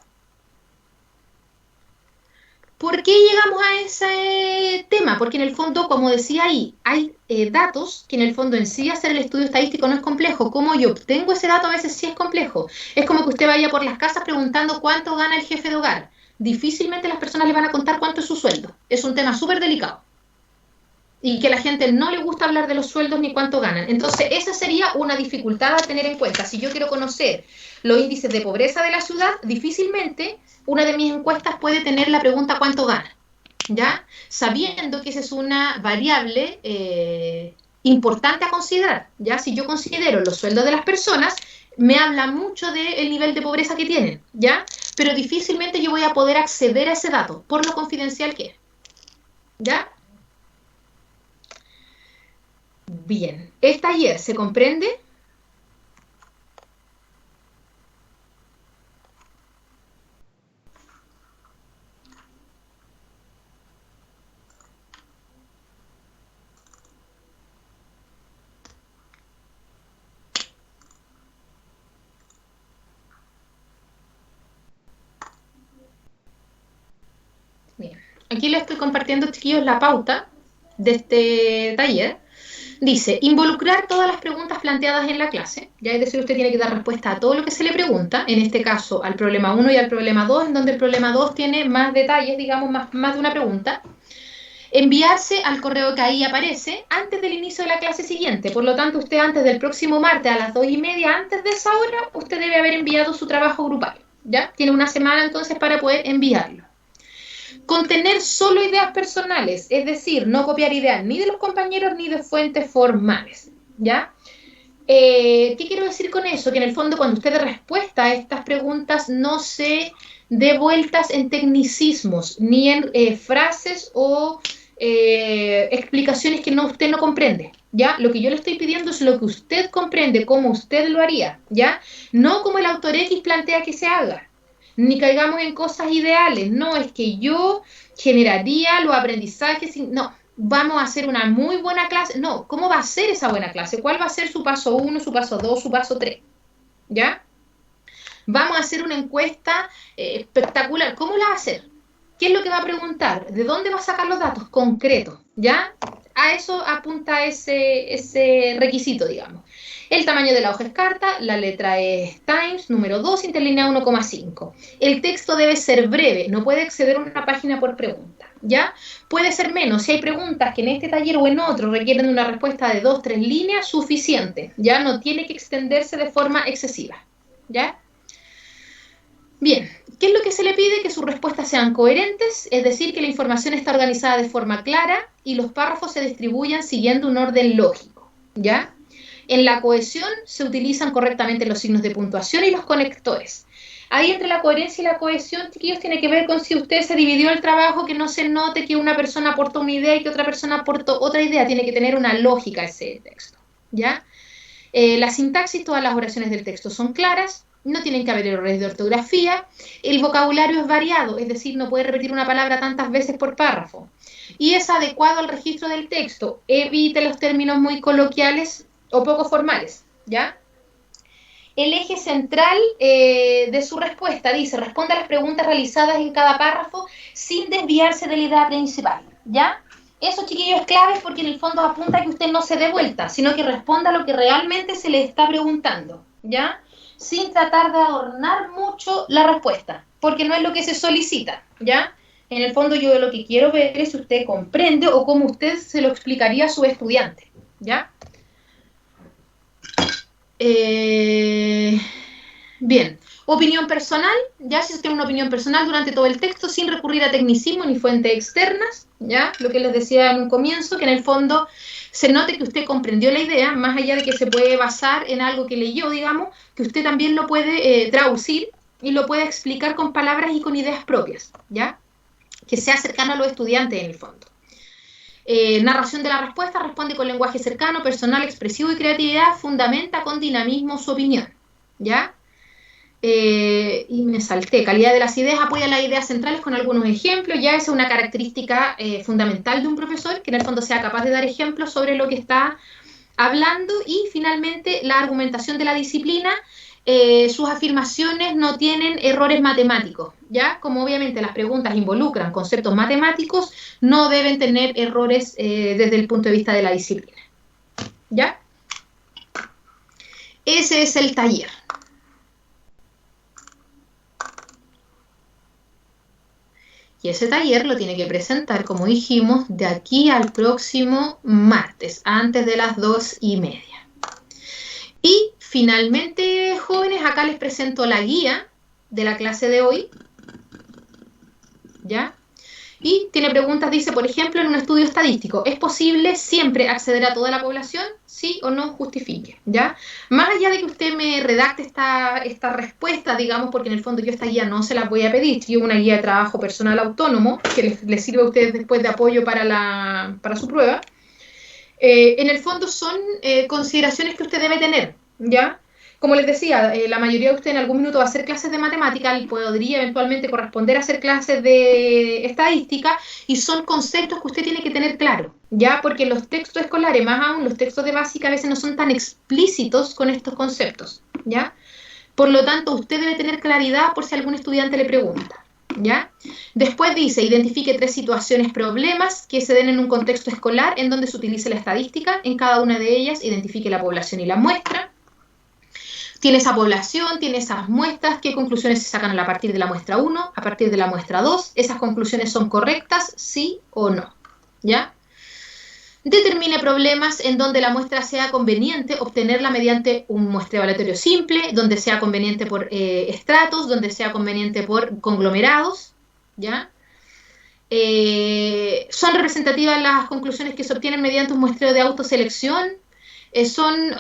¿Por qué llegamos a ese tema? Porque en el fondo, como decía ahí, hay datos que en el fondo en sí hacer el estudio estadístico no es complejo. ¿Cómo yo obtengo ese dato? A veces sí es complejo. Es como que usted vaya por las casas preguntando cuánto gana el jefe de hogar. Difícilmente las personas le van a contar cuánto es su sueldo. Es un tema súper delicado. Y que a la gente no le gusta hablar de los sueldos ni cuánto ganan. Entonces, esa sería una dificultad a tener en cuenta. Si yo quiero conocer los índices de pobreza de la ciudad, difícilmente una de mis encuestas puede tener la pregunta ¿cuánto gana? ¿Ya? Sabiendo que esa es una variable importante a considerar. ¿Ya? Si yo considero los sueldos de las personas, me habla mucho del nivel de pobreza que tienen. ¿Ya? Pero difícilmente yo voy a poder acceder a ese dato, por lo confidencial que es. ¿Ya? Bien, ¿el taller se comprende? Bien, aquí les estoy compartiendo, chiquillos, la pauta de este taller. Dice, involucrar todas las preguntas planteadas en la clase, ya es decir, usted tiene que dar respuesta a todo lo que se le pregunta, en este caso al problema 1 y al problema 2, en donde el problema 2 tiene más detalles, digamos, más de una pregunta. enviarse al correo que ahí aparece antes del inicio de la clase siguiente. Por lo tanto, usted antes del próximo martes a las 2:30, antes de esa hora, usted debe haber enviado su trabajo grupal, ¿ya? Tiene una semana entonces para poder enviarlo. Contener solo ideas personales, es decir, no copiar ideas ni de los compañeros ni de fuentes formales, ¿ya? ¿Qué quiero decir con eso? Que en el fondo cuando usted dé respuesta a estas preguntas no se dé vueltas en tecnicismos ni en frases o explicaciones que usted no comprende, ¿ya? Lo que yo le estoy pidiendo es lo que usted comprende, cómo usted lo haría, ¿ya? No como el autor X plantea que se haga, ni caigamos en cosas ideales, no, es que yo generaría los aprendizajes, no, vamos a hacer una muy buena clase, no, ¿cómo va a ser esa buena clase? ¿Cuál va a ser su paso 1, su paso 2, su paso 3? ¿Ya? Vamos a hacer una encuesta espectacular, ¿cómo la va a hacer? ¿Qué es lo que va a preguntar? ¿De dónde va a sacar los datos concretos? ¿Ya? A eso apunta ese requisito, digamos. El tamaño de la hoja es carta, la letra es Times, número 2, interlínea 1,5. El texto debe ser breve, no puede exceder una página por pregunta, ¿ya? Puede ser menos, si hay preguntas que en este taller o en otro requieren una respuesta de 2, 3 líneas, suficiente, ¿ya? No tiene que extenderse de forma excesiva, ¿ya? Bien, ¿qué es lo que se le pide? Que sus respuestas sean coherentes, es decir, que la información está organizada de forma clara y los párrafos se distribuyan siguiendo un orden lógico, ¿ya? En la cohesión se utilizan correctamente los signos de puntuación y los conectores. Ahí entre la coherencia y la cohesión, chiquillos, tiene que ver con si usted se dividió el trabajo, que no se note que una persona aportó una idea y que otra persona aportó otra idea. Tiene que tener una lógica ese texto, ¿ya? La sintaxis, todas las oraciones del texto son claras, no tienen que haber errores de ortografía, el vocabulario es variado, es decir, no puede repetir una palabra tantas veces por párrafo, y es adecuado al registro del texto, evite los términos muy coloquiales o poco formales, ¿ya? El eje central de su respuesta dice, responda a las preguntas realizadas en cada párrafo sin desviarse de la idea principal, ¿ya? Eso, chiquillos, es clave porque en el fondo apunta a que usted no se dé vuelta, sino que responda a lo que realmente se le está preguntando, ¿ya? Sin tratar de adornar mucho la respuesta, porque no es lo que se solicita, ¿ya? En el fondo yo lo que quiero ver es si usted comprende o cómo usted se lo explicaría a su estudiante, ¿ya? Bien, opinión personal, ya si usted tiene una opinión personal durante todo el texto sin recurrir a tecnicismo ni fuentes externas, ya, lo que les decía en un comienzo, que en el fondo se note que usted comprendió la idea, más allá de que se puede basar en algo que leyó, digamos, que usted también lo puede traducir y lo puede explicar con palabras y con ideas propias, ya, que sea cercano a los estudiantes en el fondo. Narración de la respuesta, responde con lenguaje cercano, personal, expresivo y creatividad, fundamenta con dinamismo su opinión, ¿ya? Y me salté, calidad de las ideas, apoya las ideas centrales con algunos ejemplos, ya esa es una característica fundamental de un profesor, que en el fondo sea capaz de dar ejemplos sobre lo que está hablando, y finalmente la argumentación de la disciplina, sus afirmaciones no tienen errores matemáticos, ¿ya? Como obviamente las preguntas involucran conceptos matemáticos, no deben tener errores desde el punto de vista de la disciplina, ¿ya? Ese es el taller. Y ese taller lo tiene que presentar, como dijimos, de aquí al próximo martes, antes de las 2:30. Y finalmente, jóvenes, acá les presento la guía de la clase de hoy, ¿ya? Y tiene preguntas, dice, por ejemplo, en un estudio estadístico, ¿es posible siempre acceder a toda la población? ¿Sí o no? Justifique, ¿ya? Más allá de que usted me redacte esta respuesta, digamos, porque en el fondo yo esta guía no se la voy a pedir, yo una guía de trabajo personal autónomo, que les sirve a ustedes después de apoyo para su prueba, en el fondo son consideraciones que usted debe tener, ¿ya? Como les decía, la mayoría de ustedes en algún minuto va a hacer clases de matemática y podría eventualmente corresponder a hacer clases de estadística, y son conceptos que usted tiene que tener claro, ¿ya? Porque los textos escolares, más aún los textos de básica, a veces no son tan explícitos con estos conceptos, ¿ya? Por lo tanto, usted debe tener claridad por si algún estudiante le pregunta, ¿ya? Después dice, identifique 3 situaciones, problemas que se den en un contexto escolar en donde se utilice la estadística. En cada una de ellas, identifique la población y la muestra. Tiene esa población, tiene esas muestras, qué conclusiones se sacan a partir de la muestra 1, a partir de la muestra 2, esas conclusiones son correctas, sí o no, ¿ya? Determine problemas en donde la muestra sea conveniente obtenerla mediante un muestreo aleatorio simple, donde sea conveniente por estratos, donde sea conveniente por conglomerados, ¿ya? Son representativas las conclusiones que se obtienen mediante un muestreo de autoselección, son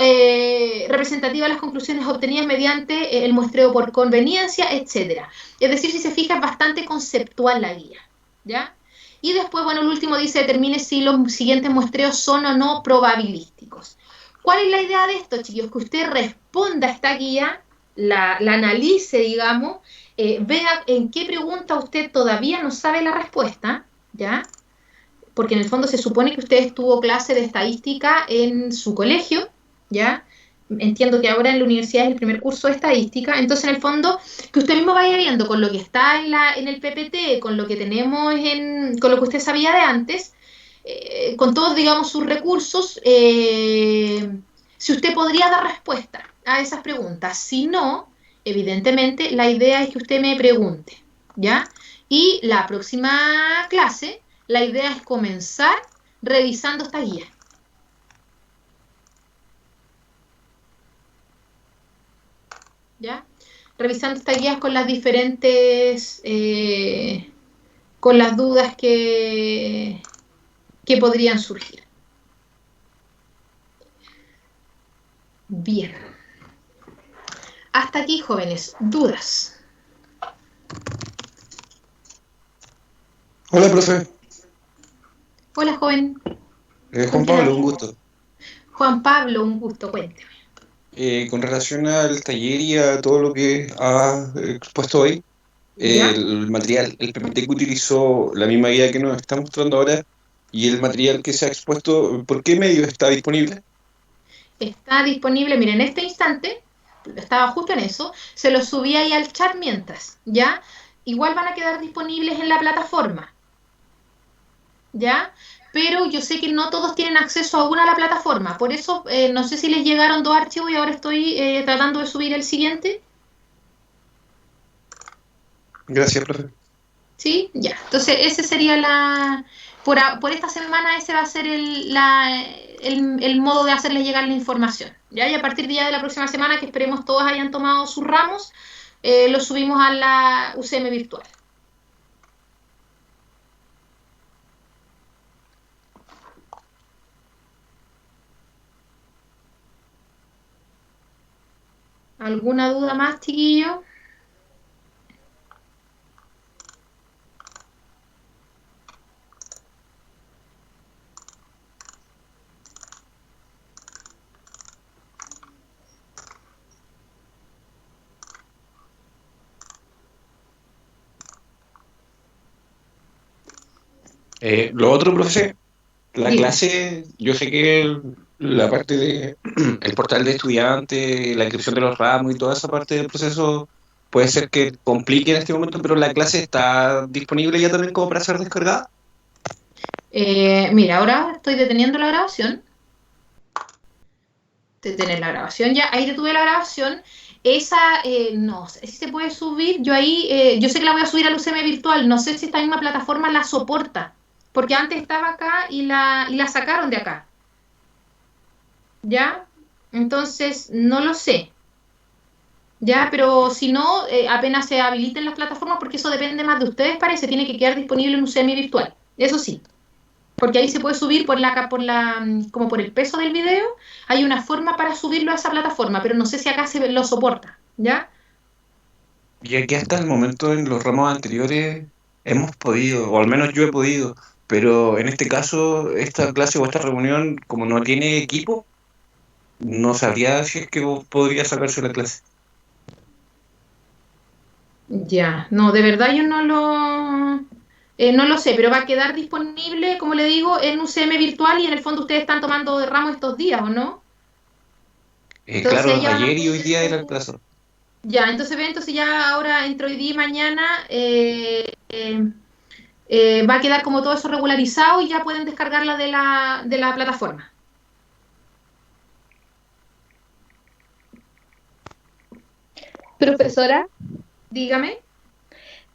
representativas las conclusiones obtenidas mediante el muestreo por conveniencia, etcétera. Es decir, si se fija, es bastante conceptual la guía, ¿ya? Y después, bueno, el último dice, determine si los siguientes muestreos son o no probabilísticos. ¿Cuál es la idea de esto, chicos? Que usted responda a esta guía, la analice, digamos, vea en qué pregunta usted todavía no sabe la respuesta, ¿ya? Porque en el fondo se supone que usted tuvo clase de estadística en su colegio, ¿ya? Entiendo que ahora en la universidad es el primer curso de estadística, entonces en el fondo que usted mismo vaya viendo con lo que está en el PPT, con lo que tenemos, con lo que usted sabía de antes, con todos, digamos, sus recursos, si usted podría dar respuesta a esas preguntas. Si no, evidentemente, la idea es que usted me pregunte, ¿ya? Y la próxima clase, la idea es comenzar revisando esta guía. ¿Ya? Revisando estas guías con las diferentes, con las dudas que podrían surgir. Bien. Hasta aquí, jóvenes, dudas. Hola, profe. Hola, joven. Juan Pablo, un gusto. Juan Pablo, un gusto, cuénteme. Con relación al taller y a todo lo que ha expuesto hoy, ¿Ya? el material, el PPT que utilizó, la misma guía que nos está mostrando ahora, y el material que se ha expuesto, ¿por qué medio está disponible? Está disponible, miren, en este instante, estaba justo en eso, se lo subí ahí al chat mientras, ¿ya? Igual van a quedar disponibles en la plataforma, ¿ya? Pero yo sé que no todos tienen acceso aún a la plataforma, por eso no sé si les llegaron dos archivos y ahora estoy tratando de subir el siguiente, Gracias, profe. ¿sí? Ya, entonces ese sería por esta semana ese va a ser el modo de hacerles llegar la información, ¿ya? Y a partir de ya de la próxima semana, que esperemos todos hayan tomado sus ramos, lo subimos a la UCM virtual. ¿Alguna duda más, chiquillo? Lo otro, profe, la Diga. clase, yo sé que la parte de el portal de estudiantes, la inscripción de los ramos y toda esa parte del proceso puede ser que complique en este momento, pero la clase está disponible ya también como para ser descargada. Mira, ahora estoy deteniendo la grabación. Detener la grabación ya. Ahí detuve la grabación. Esa, no sé si se puede subir. Yo ahí, yo sé que la voy a subir al UCM virtual. No sé si esta misma plataforma la soporta. Porque antes estaba acá y la sacaron de acá. ¿Ya? Entonces, no lo sé. Ya, pero si no, apenas se habiliten las plataformas, porque eso depende más de ustedes, parece, tiene que quedar disponible en un UCM virtual. Eso sí. Porque ahí se puede subir como por el peso del video, hay una forma para subirlo a esa plataforma, pero no sé si acá se lo soporta, ¿ya? Y aquí hasta el momento en los ramos anteriores hemos podido, o al menos yo he podido, pero en este caso, esta clase o esta reunión, como no tiene equipo, no sabría si es que vos podría sacarse la clase. Ya, no, de verdad yo no lo sé, pero va a quedar disponible, como le digo, en UCM virtual y en el fondo ustedes están tomando de ramo estos días, ¿o no? Entonces ahí Claro, ya van a ayer y hoy poder, día era el plazo. ya, entonces ya ahora entre hoy día y mañana va a quedar como todo eso regularizado y ya pueden descargarla de la plataforma. Profesora, Dígame.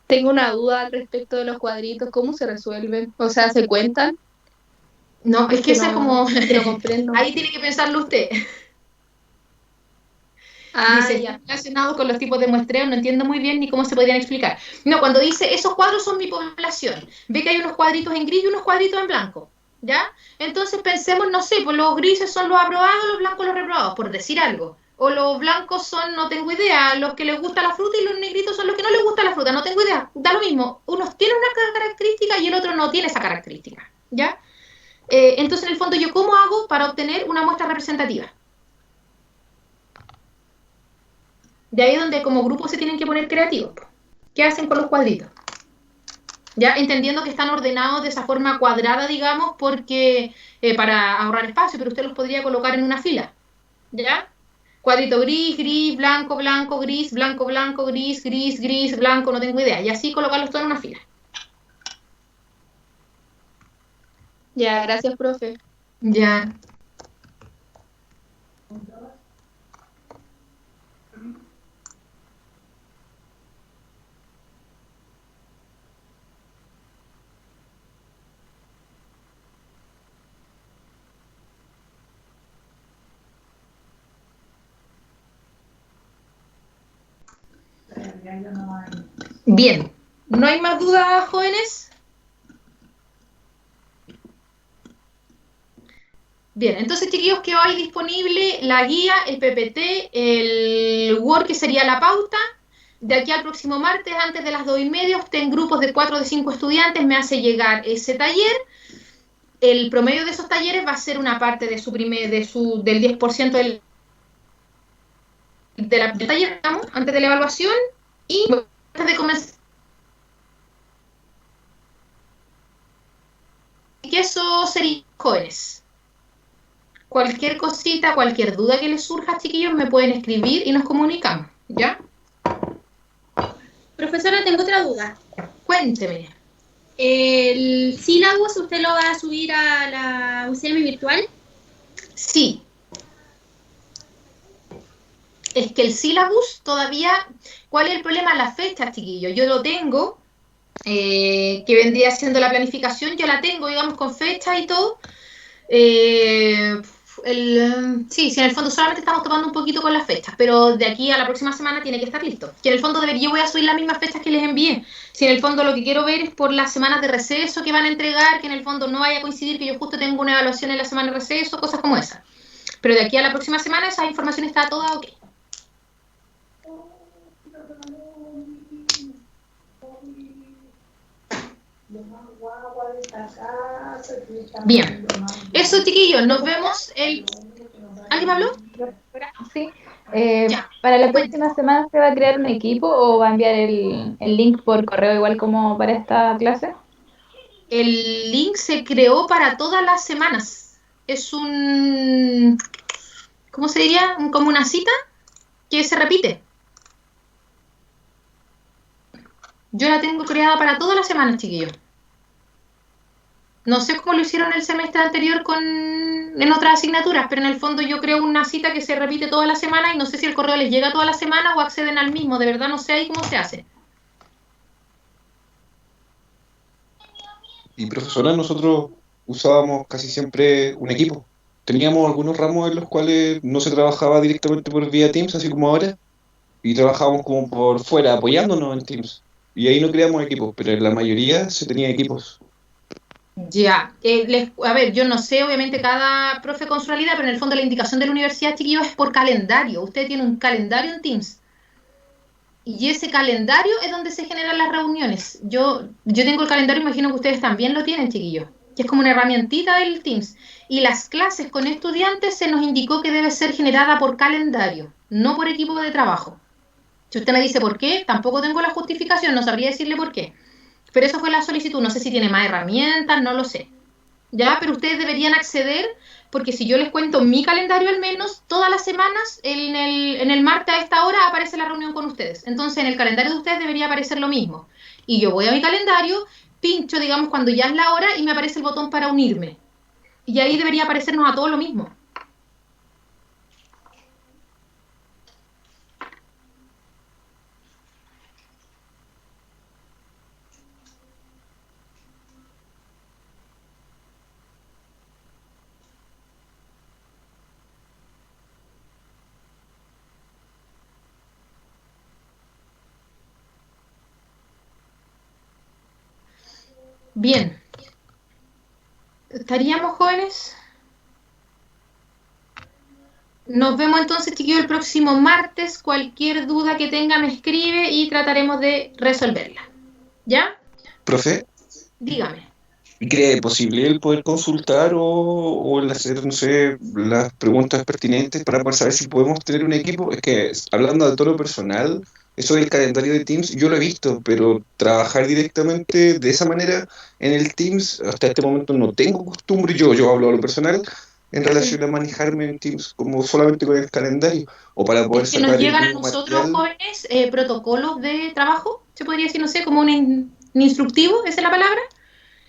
tengo una duda al respecto de los cuadritos, ¿cómo se resuelven? O sea, ¿se cuentan? No, es que ese es como... no lo comprendo. Ahí tiene que pensarlo usted. Dice, ya relacionado con los tipos de muestreo, no entiendo muy bien ni cómo se podrían explicar. No, cuando dice, esos cuadros son mi población, ve que hay unos cuadritos en gris y unos cuadritos en blanco, ¿ya? Entonces pensemos, no sé, pues los grises son los aprobados, los blancos los reprobados, por decir algo. O los blancos son, no tengo idea, los que les gusta la fruta y los negritos son los que no les gusta la fruta, no tengo idea. Da lo mismo, uno tiene una característica y el otro no tiene esa característica, ¿ya? Entonces, en el fondo, ¿yo cómo hago para obtener una muestra representativa? De ahí es donde como grupo se tienen que poner creativos. ¿Qué hacen con los cuadritos? Ya entendiendo que están ordenados de esa forma cuadrada, digamos, porque para ahorrar espacio, pero usted los podría colocar en una fila. ¿Ya? Cuadrito gris, gris, blanco, blanco, gris, blanco, blanco, gris, gris, gris, blanco, no tengo idea. Y así colocarlos todos en una fila. Ya, gracias, profe. Ya. Bien. ¿No hay más dudas, jóvenes? Bien, entonces chiquillos, quedó ahí disponible la guía, el PPT, el Word que sería la pauta. De aquí al próximo martes, antes de las 2:30, usted en grupos de 4 o de 5 estudiantes me hace llegar ese taller. El promedio de esos talleres va a ser una parte de del 10% del taller, digamos, antes de la evaluación. Y antes de comenzar, que eso sería jóvenes. Cualquier cosita, cualquier duda que les surja, chiquillos, me pueden escribir y nos comunicamos, ¿ya? Profesora, tengo otra duda. Cuénteme. ¿El sílabus usted lo va a subir a la UCM virtual? Sí. Es que el sílabus todavía... ¿Cuál es el problema? Las fechas, chiquillos. Yo lo tengo, que vendría siendo la planificación, yo la tengo, digamos, con fechas y todo. Sí, en el fondo solamente estamos tomando un poquito con las fechas, pero de aquí a la próxima semana tiene que estar listo. Que en el fondo yo voy a subir las mismas fechas que les envié. Si en el fondo lo que quiero ver es por las semanas de receso que van a entregar, que en el fondo no vaya a coincidir que yo justo tengo una evaluación en la semana de receso, cosas como esas. Pero de aquí a la próxima semana esa información está toda ok. Bien, eso chiquillos, nos vemos el... ¿Alguien me habló? Sí. Ya. ¿Para la próxima semana se va a crear un equipo o va a enviar el link por correo igual como para esta clase? El link se creó para todas las semanas. Es un... ¿Cómo se diría? Como una cita que se repite. Yo la tengo creada para todas las semanas, chiquillos. No sé cómo lo hicieron el semestre anterior en otras asignaturas, pero en el fondo yo creo una cita que se repite toda la semana y no sé si el correo les llega toda la semana o acceden al mismo. De verdad no sé ahí cómo se hace. Y profesora, nosotros usábamos casi siempre un equipo. Teníamos algunos ramos en los cuales no se trabajaba directamente por vía Teams, así como ahora, y trabajábamos como por fuera, apoyándonos en Teams. Y ahí no creamos equipos, pero en la mayoría se tenía equipos. Ya, a ver, yo no sé, obviamente cada profe con su realidad, pero en el fondo la indicación de la universidad, chiquillos, es por calendario. Usted tiene un calendario en Teams y ese calendario es donde se generan las reuniones. Yo tengo el calendario, imagino que ustedes también lo tienen, chiquillos, que es como una herramientita del Teams. Y las clases con estudiantes se nos indicó que debe ser generada por calendario, no por equipo de trabajo. Si usted me dice por qué, tampoco tengo la justificación, no sabría decirle por qué. Pero eso fue la solicitud, no sé si tiene más herramientas, no lo sé. Ya, pero ustedes deberían acceder, porque si yo les cuento mi calendario al menos, todas las semanas, en el martes a esta hora aparece la reunión con ustedes. Entonces, en el calendario de ustedes debería aparecer lo mismo. Y yo voy a mi calendario, pincho, digamos, cuando ya es la hora y me aparece el botón para unirme. Y ahí debería aparecernos a todos lo mismo. Bien. ¿Estaríamos, jóvenes? Nos vemos entonces, chiquillos, el próximo martes. Cualquier duda que tenga me escribe y trataremos de resolverla. ¿Ya? Profe, Dígame. ¿y cree posible el poder consultar o el hacer, no sé, las preguntas pertinentes para poder saber si podemos tener un equipo? Es que, hablando de tono personal, eso del calendario de Teams, yo lo he visto, pero trabajar directamente de esa manera en el Teams, hasta este momento no tengo costumbre, yo hablo a lo personal, en relación a manejarme en Teams como solamente con el calendario, o para poder Es que nos sacar el llegan a mismo nosotros, material. jóvenes, protocolos de trabajo, se podría decir, no sé, como un instructivo, ¿esa es la palabra?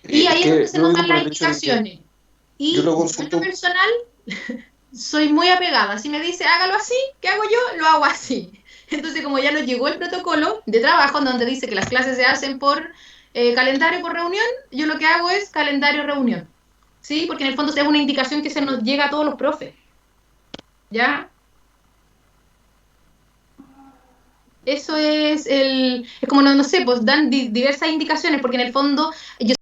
Y Es ahí es donde que se lo nos digo dan por las el hecho de que indicaciones. yo Y lo yo en lo consulto. personal soy muy apegada. Si me dice hágalo así, ¿qué hago yo? Lo hago así. Entonces, como ya nos llegó el protocolo de trabajo, en donde dice que las clases se hacen por calendario, por reunión, yo lo que hago es calendario, reunión. ¿Sí? Porque en el fondo es una indicación que se nos llega a todos los profes. ¿Ya? Eso es el, es como, no, no sé, pues dan diversas indicaciones, porque en el fondo yo